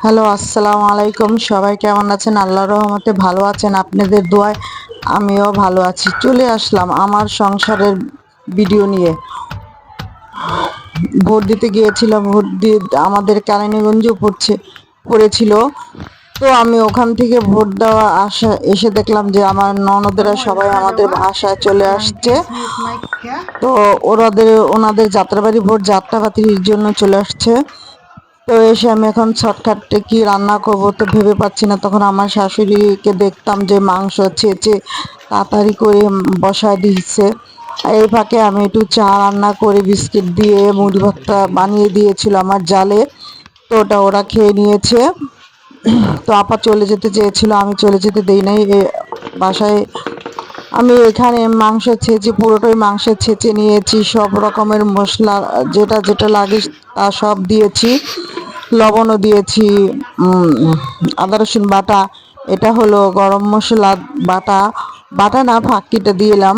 Hello, আসসালামু আলাইকুম। সবাই কেমন আছেন? আল্লাহর রহমতে ভালো আছেন। আপনাদের দোয়ায় আমিও ভালো আছি। চলে আসলাম আমার সংসারের ভিডিও নিয়ে। ভোট দিতে গিয়েছিলাম, ভোট দিয়ে আমাদের কেরানীগঞ্জে পড়েছিল। তো আমি ওখান থেকে ভোট দেওয়া এসে দেখলাম যে আমার ননদেরা সবাই আমাদের বাসায় চলে আসছে। তো ওনাদের যাত্রাবাড়ি ভোট যাত্রাবাতির জন্য চলে আসছে। তো এসে আমি এখন শর্টকাটে কি রান্না করব তো ভেবে পাচ্ছি না। তখন আমার শাশুড়িকে দেখতাম যে মাংস ছেঁচে তাড়াতাড়ি করে বসায় দিচ্ছে। এই ফাঁকে আমি একটু চা রান্না করে বিস্কিট দিয়ে মুড়ি ভর্তা বানিয়ে দিয়েছিল আমার জালে। তো ওটা ওরা খেয়ে নিয়েছে। তো আপা চলে যেতে চেয়েছিল, আমি চলে যেতে দেই নাই। বাসায় আমি এখানে মাংস ছেঁচে পুরোটাই মাংস ছেঁচে নিয়েছি, সব রকমের মশলা যেটা যেটা লাগে তা সব দিয়েছি, লবণও দিয়েছি, আদা রসুন বাটা, এটা হলো গরম মশলা বাটা, বাটা না ফাঁকিটা দিলাম।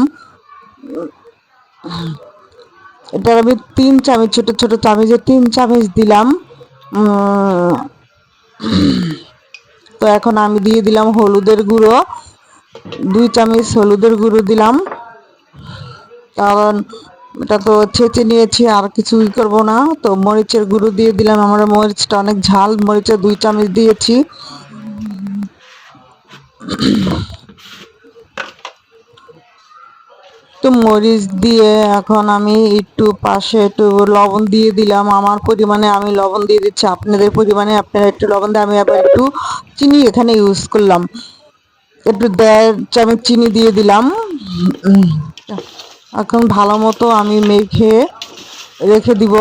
এটার আমি 3 চামচ, ছোট ছোট চামচে 3 চামচ দিলাম। তো এখন আমি দিয়ে দিলাম হলুদের গুঁড়ো, 2 চামচ হলুদের গুঁড়ো দিলাম, কারণ এটা তো ছেঁচে নিয়েছি আর কিছুই করব না। তো মরিচের গুঁড়ো দিয়ে দিলাম, আমার মরিচটা অনেক ঝাল, মরিচের 2 চামচ দিয়েছি। তো মরিচ দিয়ে এখন আমি একটু পাশে একটু লবণ দিয়ে দিলাম, আমার পরিমাণে আমি লবণ দিয়ে দিচ্ছি, আপনাদের পরিমাণে আপনারা একটু লবণ দিয়ে। আমি আবার একটু চিনি এখানে ইউজ করলাম, একটু 1.5 চামচ চিনি দিয়ে দিলাম। এখন ভালো মতো আমি মেখে রেখে দিব।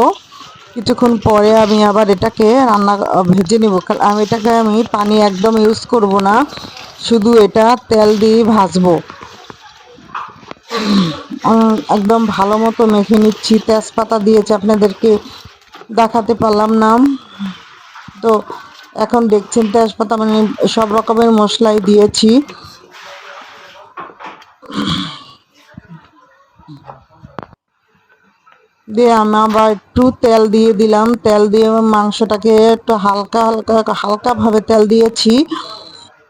কিছুক্ষণ পরে আমি আবার এটাকে ভেজে নিব। আমি পানি একদম ইউজ করব না, শুধু এটা তেল দিয়ে ভাজবো। একদম ভালো মতো মেখে নিচ্ছি। তেজপাতা দিয়েছি, আপনাদেরকে দেখাতে পারলাম না। তো এখন দেখছেন তেজপাতা, মানে সব রকমের মশলাই দিয়েছি। দিয়ে আমি আবার একটু তেল দিয়ে দিলাম, তেল দিয়ে মাংসটাকে একটু হালকা হালকা হালকাভাবে তেল দিয়েছি,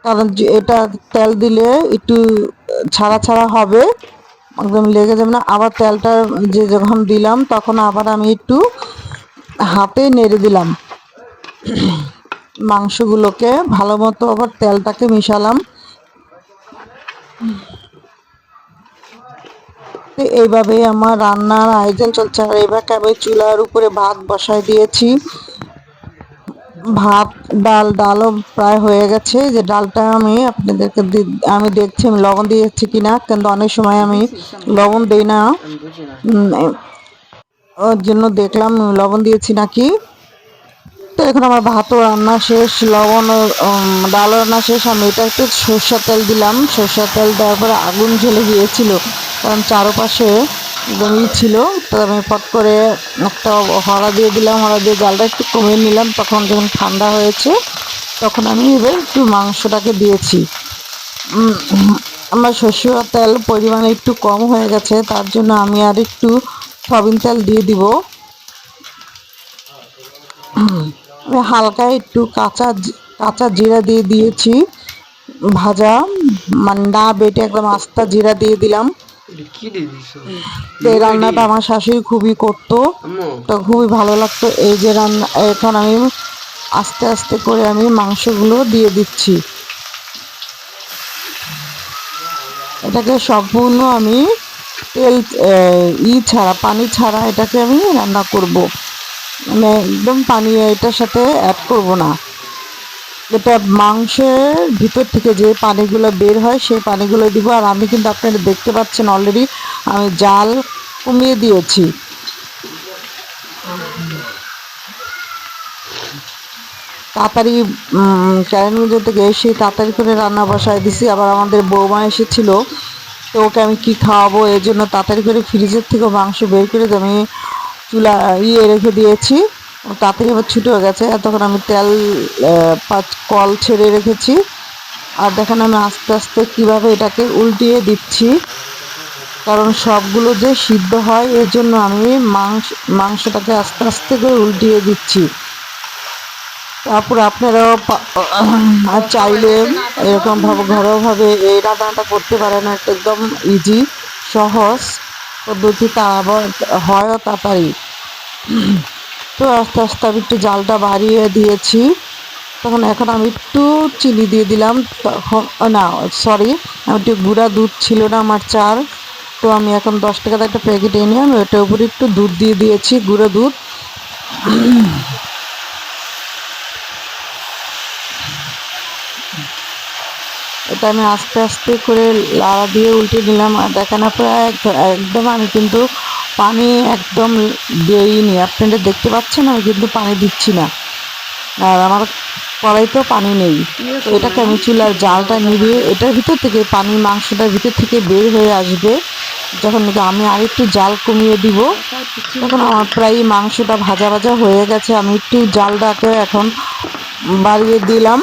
কারণ এটা তেল দিলে একটু ছাড়া ছাড়া হবে, একদম লেগে যাবে না। আবার তেলটা যখন দিলাম তখন আবার আমি একটু হাতে নেড়ে দিলাম মাংসগুলোকে, ভালো মতো আবার তেলটাকে মিশালাম। এইভাবেই আমার রান্নার আয়োজন চলছে। আর এভাবে আমি চুলার উপরে ভাত বসায় দিয়েছি। ভাত ডালও প্রায় হয়ে গেছে। যে ডালটা আপনাদেরকে আমি দেখছি আমি লবণ দিয়েছি কিনা, কিন্তু অনেক সময় আমি লবণ দিই না, ওর জন্য দেখলাম লবণ দিয়েছি নাকি। তো এখন আমার ভাতও রান্না শেষ, ডালও রান্না শেষ। আমি এটা একটু সরষের তেল দিলাম, সরষের তেল দেওয়ার পরে আগুন জ্বলে গিয়েছিল, কারণ চারপাশে একদমই ছিল। তো আমি পট করে একটা হড়া দিয়ে দিলাম, হড়া দিয়ে জালটা একটু কমিয়ে নিলাম। তখন যখন ঠান্ডা হয়েছে তখন আমি এবার একটু মাংসটাকে দিয়েছি। আমার সরষের তেল পরিমাণে একটু কম হয়ে গেছে, তার জন্য আমি আর একটু সয়াবিন তেল দিয়ে দিব। হালকা একটু কাঁচা জিরা দিয়ে দিয়েছি, ভাজা, মানে না বেটে একদম আস্তা জিরা দিয়ে দিলাম। এই রান্নাটা আমার শাশুড়ি খুবই করতো, তো খুবই ভালো লাগতো। এই যে রান্না, এখন আমি আস্তে আস্তে করে আমি মাংসগুলো দিয়ে দিচ্ছি। এটাকে সম্পূর্ণ আমি তেল ছাড়া, পানি ছাড়া এটাকে আমি রান্না করব, মানে একদম পানি এটার সাথে অ্যাড করব না। এটা মাংসের ভিতর থেকে যে পানিগুলো বের হয় সেই পানিগুলো দিব। আর আমি কিন্তু আপনারা দেখতে পাচ্ছেন অলরেডি আমি জাল কমিয়ে দিয়েছি। তাড়াতাড়ি কেরানীগঞ্জ থেকে এসে তাড়াতাড়ি করে রান্না বসায় দিছি। আবার আমাদের বৌমা এসেছিল, তো ওকে আমি কি খাওয়াবো, এই জন্য তাড়াতাড়ি করে ফ্রিজের থেকে মাংস বের করে আমি চুলা রেখে দিয়েছি। তাড়াতাড়ি আবার ছুটে হয়ে গেছে। তখন আমি তেল কল ছেড়ে রেখেছি। আর দেখেন আমি আস্তে আস্তে কিভাবে এটাকে উল্টিয়ে দিচ্ছি, কারণ সবগুলো যে সিদ্ধ হয় এর জন্য আমি মাংসটাকে আস্তে আস্তে করে উল্টিয়ে দিচ্ছি। তারপর আপনারাও চাইলে এরকম ভাবে ঘরোয়াভাবে এই রান্নাটা করতে পারেন, এটা একদম ইজি সহজ পদ্ধতি, তা আবার হয়ও তাড়াতাড়ি। তো আস্তে আস্তে আমি একটু জালটা বাড়িয়ে দিয়েছি, তখন এখন আমি একটু চিনি দিয়ে দিলাম, তখন না সরি, আমি একটু গুঁড়া দুধ ছিল না আমার চার, তো আমি এখন 10 টাকার একটা প্যাকেট এনে আমি ওটার উপরে একটু দুধ দিয়ে দিয়েছি, গুঁড়ো দুধ। এটা আমি আস্তে আস্তে করে লাড়া দিয়ে উল্টে দিলাম, আর দেখেন প্রায় একদম আমি কিন্তু পানি একদম দিইনি, আপনারা দেখতে পাচ্ছেন আমি কিন্তু পানি দিচ্ছি না, আর আমার কড়াইতেও পানি নেই। তো এটাকে আমি চুলার জালটা নিভিয়ে এটার ভিতর থেকে পানি মাংসটার ভিতর থেকে বের হয়ে আসবে, যখন নাকি আমি আরেকটু জাল কমিয়ে দিব, তখন আমার প্রায় মাংসটা ভাজা ভাজা হয়ে গেছে। আমি একটু জালটাকে এখন বাড়িয়ে দিলাম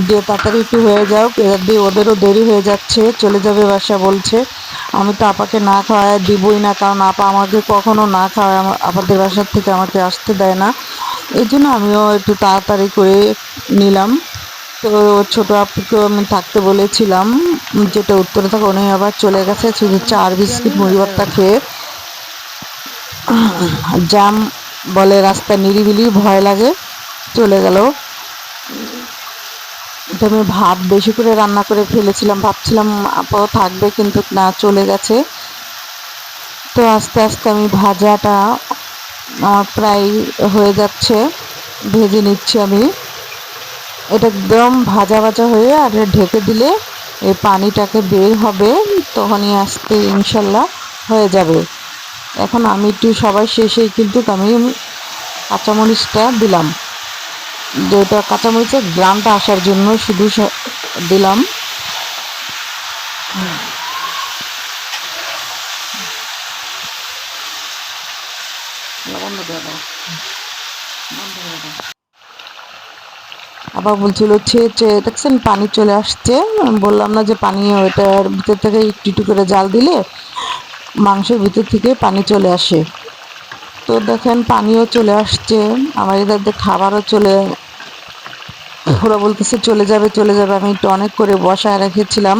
যে তাড়াতাড়ি একটু হয়ে যাক, এবার দিয়ে ওদেরও দেরি হয়ে যাচ্ছে, চলে যাবে বাসা বলছে। আমি তো আপাকে না খাওয়ায় দিবই না, কারণ আপা আমাকে কখনো না খাওয়ায় আপাদের বাসার থেকে আমাকে আসতে দেয় না, এই জন্য আমিও একটু তাড়াতাড়ি করে নিলাম। তো ছোটো আপুকেও আমি থাকতে বলেছিলাম, যেটা উত্তরে থাকে, উনি আবার চলে গেছে শুধু চার বিস্কিট মুড়ি ভর্তা খেয়ে। জাম বলে রাস্তায় নিরিবিলি ভয় লাগে, চলে গেল। তো আমি ভাত বেশি করে রান্না করে ফেলেছিলাম, ভাবছিলাম আপাও থাকবে, কিন্তু না, চলে গেছে। তো আস্তে আস্তে আমি ভাজাটা আমার প্রায় হয়ে যাচ্ছে, ভেজে নিচ্ছি আমি। এটা একদম ভাজা ভাজা হয়ে আর ঢেকে দিলে এই পানিটাকে বের হবে, তখনই আস্তে ইনশাল্লাহ হয়ে যাবে। এখন আমি একটু সবার শেষেই কিন্তু আমি কাঁচামরিচটা দিলাম, যেটা কাঁচামরিচের গ্রামটা আসার জন্য শুধু দিলাম। আবার বলছিল দেখছেন পানি চলে আসছে, বললাম না যে পানি ওইটার ভিতর থেকে একটু একটু করে জাল দিলে মাংসের ভিতর থেকে পানি চলে আসে। তো দেখেন পানিও চলে আসছে, আমার এদের খাবারও ওরা বলতেছে চলে যাবে চলে যাবে, আমি একটু অনেক করে বসায় রেখেছিলাম।